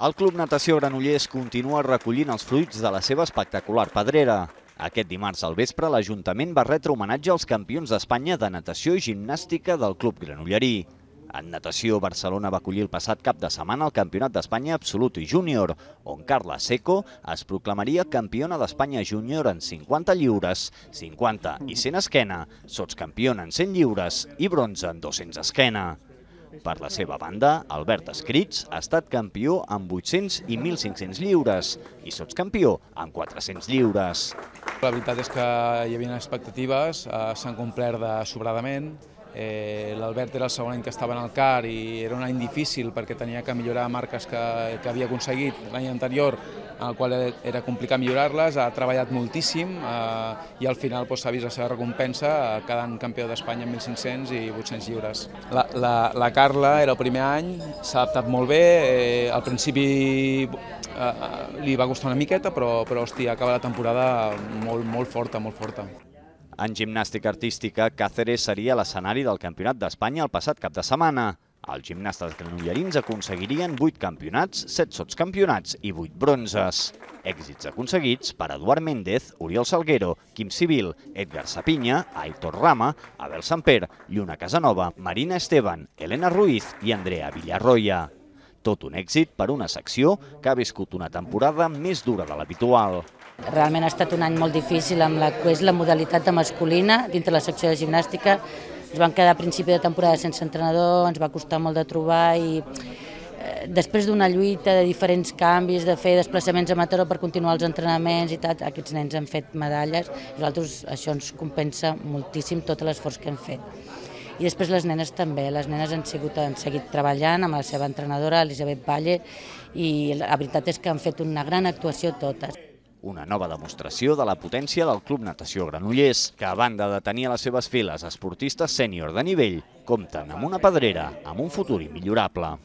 El Club Natació Granollers continua recollint els fruits de la seva espectacular pedrera. Aquest dimarts al vespre, l'Ajuntament va retre homenatge als campions d'Espanya de natació i gimnàstica del Club Granollerí. En natació, Barcelona va acollir el passat cap de setmana el Campionat d'Espanya Absolut i Júnior, on Carla Seco es proclamaria campiona d'Espanya júnior en 50 lliures, 50 i 100 esquena, sotscampiona en 100 lliures i bronze en 200 esquena. Per la seva banda, Albert Escrits ha estat campió amb 800 i 1.500 lliures i sotscampió amb 400 lliures. La veritat és que hi havia expectatives, s'han complert de sobradament. L'Albert era el segon any que estava en el CAR i era un any difícil perquè tenia que millorar marques que havia aconseguit l'any anterior, en el qual era complicat millorar-les, ha treballat moltíssim i al final s'ha vist la seva recompensa quedant campió d'Espanya amb 1.500 i 800 lliures. La Carla era el primer any, s'ha adaptat molt bé, al principi li va costar una miqueta, però hòstia, acaba la temporada molt forta, molt forta. En gimnàstica artística, Càceres seria l'escenari del Campionat d'Espanya el passat cap de setmana. Els gimnastes granollerins aconseguirien 8 campionats, 7 sotscampionats i 8 bronzes. Èxits aconseguits per Eduard Méndez, Oriol Salguero, Quim Civil, Edgar Sapinya, Aitor Rama, Abel Samper, Lluna Casanova, Marina Esteban, Elena Ruiz i Andrea Villarroya. Tot un èxit per una secció que ha viscut una temporada més dura de l'habitual. Realment ha estat un any molt difícil amb la que és la modalitat masculina dintre la secció de gimnàstica. Ens vam quedar a principi de temporada sense entrenador, ens va costar molt de trobar i després d'una lluita de diferents canvis, de fer desplaçaments a Mataró per continuar els entrenaments i tal, aquests nens han fet medalles i nosaltres això ens compensa moltíssim tot l'esforç que hem fet. I després les nenes també, les nenes han seguit treballant amb la seva entrenadora, Elisabet Valle, i la veritat és que han fet una gran actuació totes. Una nova demostració de la potència del Club Natació Granollers, que a banda de tenir a les seves files esportistes sènior de nivell, compten amb una pedrera amb un futur immillorable.